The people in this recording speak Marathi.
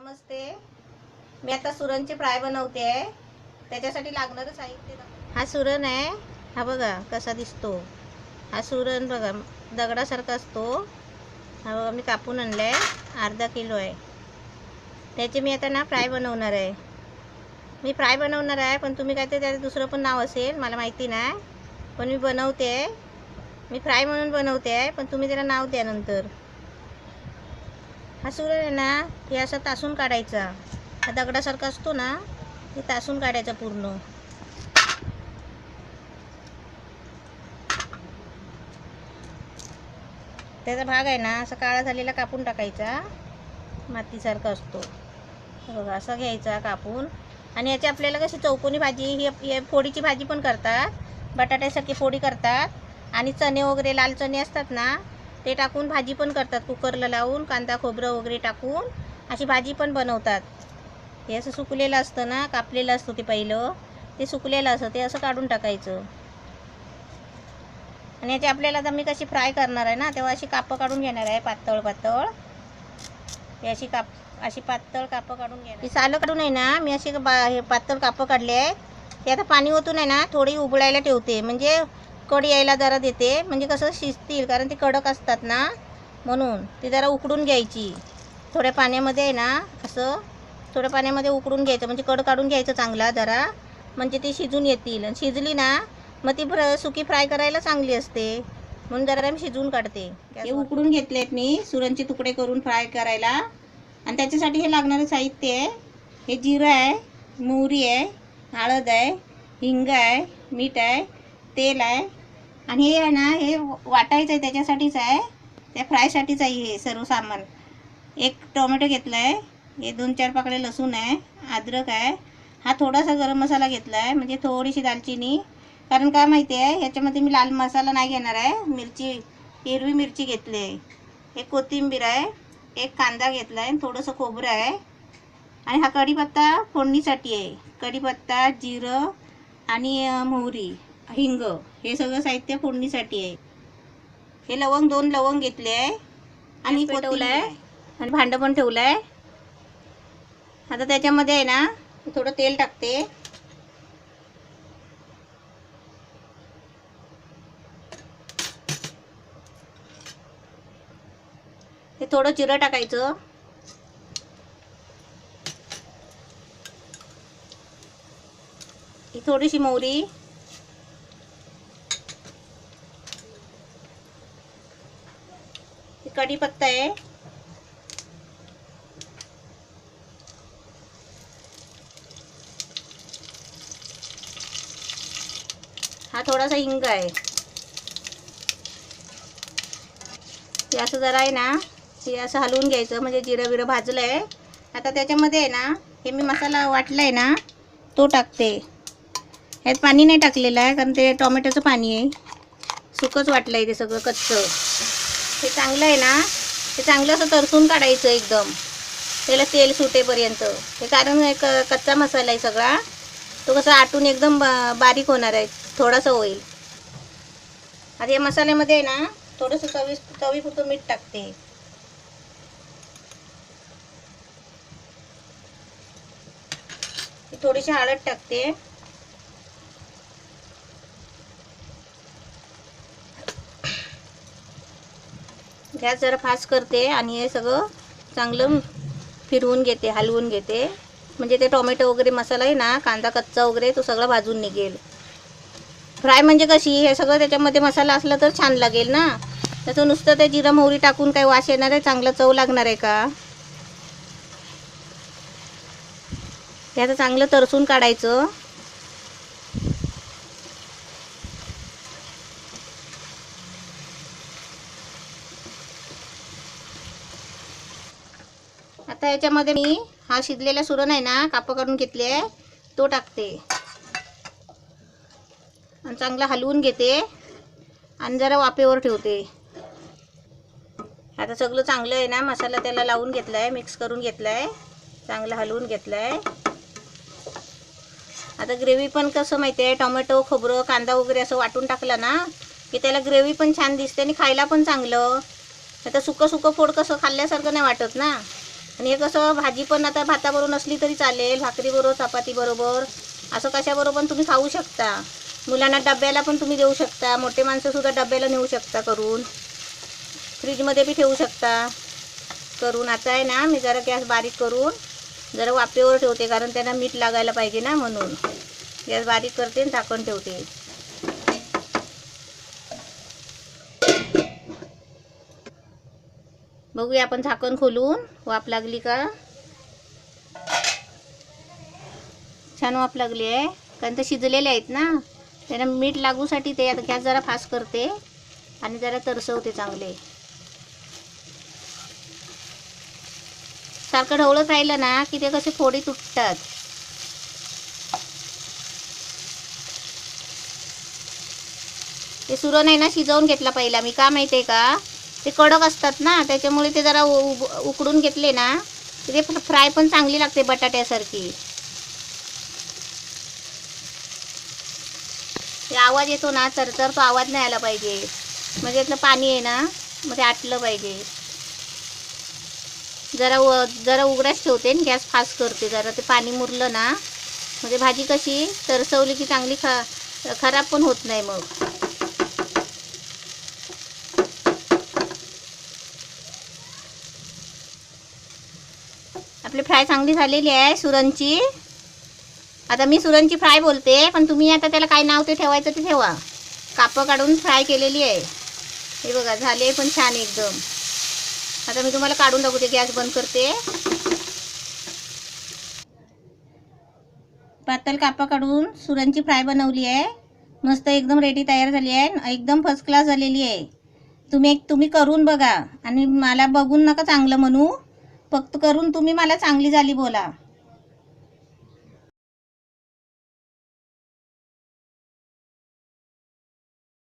नमस्ते. मी आता सुरणची फ्राय बनवते आहे. त्याच्यासाठी लागणारं साहित्य हा सुरण आहे. हा बघा कसा दिसतो. हा सुरण बघा दगडासारखा असतो. हा बघा मी कापून आणलाय, अर्धा किलो आहे. त्याचे मी आता ना फ्राय बनवणार आहे. मी फ्राय बनवणार आहे, पण तुम्ही काय ते त्याचं दुसरं पण नाव असेल मला माहिती नाही, पण मी बनवते आहे. मी फ्राय म्हणून बनवते आहे, पण तुम्ही त्याला नाव द्या नंतर. हा सुरण आहे ना, हे असं तासून काढायचा. हा दगडासारखा असतो ना, हे तासून काढायचा पूर्ण. त्याचा भाग आहे ना असा काळा झालेला कापून टाकायचा, मातीसारखा असतो बघा. असा घ्यायचा कापून. आणि याची आपल्याला कशी चौकोनी भाजी, ही फोडीची भाजी पण करतात, बटाट्यासारखी फोडी करतात. आणि चणे वगैरे लाल चणे असतात ना, ते टाकून भाजी पण करतात. कुकरला लावून कांदा खोबरं वगैरे टाकून अशी भाजी पण बनवतात. हे असं सुकलेलं असतं ना, कापलेलं असतं ते पहिलं, ते सुकलेलं असतं ते असं काढून टाकायचं. आणि याची आपल्याला आता मी कशी फ्राय करणार आहे ना, तेव्हा अशी कापं काढून घेणार आहे, पातळ पातळ. हे अशी पातळ कापं काढून घेणार. ही सालं काढून आहे ना, मी अशी हे पातळ कापं काढले आहेत. ते आता पाणी ओतून आहे ना थोडी उबळायला ठेवते, म्हणजे कड यायला जरा देते, म्हणजे कसं शिजतील, कारण ती कडक असतात ना, म्हणून ती जरा उकडून घ्यायची. थोड्या पाण्यामध्ये आहे ना, असं थोड्या पाण्यामध्ये उकडून घ्यायचं, म्हणजे कड काढून घ्यायचं चांगला जरा, म्हणजे ती शिजून येतील. आणि शिजली ना मग ती सुकी फ्राय करायला चांगली असते, म्हणून जरा मी शिजवून काढते. हे उकडून घेतलेत मी सुरणचे तुकडे करून फ्राय करायला. आणि त्याच्यासाठी हे लागणारं साहित्य आहे. हे जिरं आहे, मोहरी आहे, हळद आहे, हिंग आहे, मीठ आहे, तेल आहे. आणि हे आहे ना, हे वाटायचं आहे, त्याच्यासाठीच आहे, त्या फ्रायसाठीच आहे हे सर्व सामान. एक टोमॅटो घेतला आहे, हे 2-4 पाकळे लसूण आहे, अद्रक आहे. हा थोडासा गरम मसाला घेतला आहे, म्हणजे थोडीशी दालचिनी. कारण काय माहिती आहे, ह्याच्यामध्ये मी लाल मसाला नाही घेणार आहे. हिरवी मिरची घेतली आहे. हे कोथिंबीर आहे, एक कांदा घेतला आहे, थोडंसं खोबरं आहे. आणि हा कढीपत्ता फोडणीसाठी आहे. कढीपत्ता, जिरं आणि मोहरी, हिंग, हे सगळं साहित्य फोडणीसाठी आहे. हे लवंग 2 लवंग घेतले आहे, आणि कोथिंबीर आहे, आणि भांडं पण ठेवलं आहे. आता त्याच्यामध्ये आहे ना थोडं तेल टाकते. हे थोडं जिरं टाकायचं. ही थोडीशी मोहरी, ही कढीपत्ता आहे, हा थोडासा हिंग आहे. हे असं जरा आहे ना, हे असं हलवून घ्यायचं, म्हणजे जिरं बिरं भाजलं आहे. आता त्याच्यामध्ये आहे ना, हे मी मसाला वाटला आहे ना तो टाकते. ह्यात पाणी नाही टाकलेलं आहे, कारण ते टोमॅटोचं पाणी आहे. सुकंच वाटलं आहे ते सगळं कच्चं. हे चांगलं आहे ना, ते चांगलं असं तरतून काढायचं एकदम, त्याला तेल सुटेपर्यंत. हे कारण एक कच्चा मसाला आहे सगळा, तो कसा आटून एकदम बारीक होणार आहे, थोडासा होईल. आता या मसाल्यामध्ये आहे ना थोडंसं चवीपुरतं मीठ टाकते. थोडीशी हळद टाकते. गॅस जरा फास्ट करते, आणि हे सगळं चांगलं फिरवून घेते, हलवून घेते, म्हणजे ते टोमॅटो वगैरे मसाला आहे ना, कांदा कच्चा वगैरे तो सगळा भाजून निघेल. फ्राय म्हणजे कशी, हे सगळं त्याच्यामध्ये मसाला असला तर छान लागेल ना. त्याचं नुसतं ते जिरं मोहरी टाकून काय वास येणार आहे, चांगलं चव लागणार आहे का? हे आता चांगलं तरसून काढायचं. आता याच्यामध्ये मी हा शिजलेला सुरण आहे ना, कापं काढून घेतले आहे, तो टाकते. आणि चांगला हलवून घेते, आणि जरा वाफेवर ठेवते. आता सगळं चांगलं आहे ना, मसाला त्याला लावून घेतला आहे, मिक्स करून घेतला आहे, चांगलं हलवून घेतलं आहे. आता ग्रेव्ही पण कसं माहिती आहे, टोमॅटो खोबरं कांदा वगैरे असं वाटून टाकलं ना की त्याला ग्रेव्ही पण छान दिसते, आणि खायला पण चांगलं. आता सुकं फोड कसं खाल्ल्यासारखं नाही वाटत ना, आणि हे कसं भाजी पण आता भाताबरोबर नसली तरी चालेल, भाकरीबरोबर, चपातीबरोबर, असं कशाबरोबर पण तुम्ही खाऊ शकता. मुलांना डब्याला पण तुम्ही देऊ शकता. मोठे माणसंसुद्धा डब्याला नेऊ शकता करून. फ्रीजमध्ये बी ठेवू शकता करून. आता आहे ना मी जरा गॅस बारीक करून जरा वाफेवर ठेवते, कारण त्यांना मीठ लागायला पाहिजे ना, म्हणून गॅस बारीक करते आणि झाकण ठेवते. बघूया आपण झाकण खोलून, वाफ लागली का. छान वाफ लागली आहे, कारण ते शिजलेले आहेत ना, त्यांना मीठ लागूसाठी ते आता गॅस जरा फास्ट करते आणि जरा तरसवते चांगले. सारखं ढवळत राहिलं ना की ते कसे फोडी तुटतात. ते सुरण आहे ना शिजवून घेतला पहिला मी, का माहिती आहे का, ते कडक असतात ना, त्याच्यामुळे ते जरा उकडून घेतले ना ते फ्राय पण चांगली लागते बटाट्यासारखी. ते आवाज येतो ना चरचर, तो आवाज नाही आला पाहिजे, म्हणजे यातलं पाणी आहे ना मग ते आटलं पाहिजे. जरा उघड्याच ठेवते आणि गॅस फास्ट करते. जरा ते पाणी मुरलं ना म्हणजे भाजी कशी तरसवली की चांगली खराब पण होत नाही. मग आपली फ्राय चांगली झालेली आहे सुरणची. आता मी सुरणची फ्राय बोलते, पण तुम्ही आता त्याला काय नाव ते ठेवायचं ते ठेवा. कापं काढून फ्राय केलेली आहे. हे बघा झाले पण छान एकदम. आता मी तुम्हाला काढून दाखवते. गॅस बंद करते. पातळ कापं काढून सुरणची फ्राय बनवली आहे. मस्त एकदम रेडी तयार झाली आहे. एकदम फर्स्ट क्लास झालेली आहे. तुम्ही करून बघा आणि मला बघून नका चांगलं म्हणू, फक्त करून तुम्ही मला चांगली झाली बोला.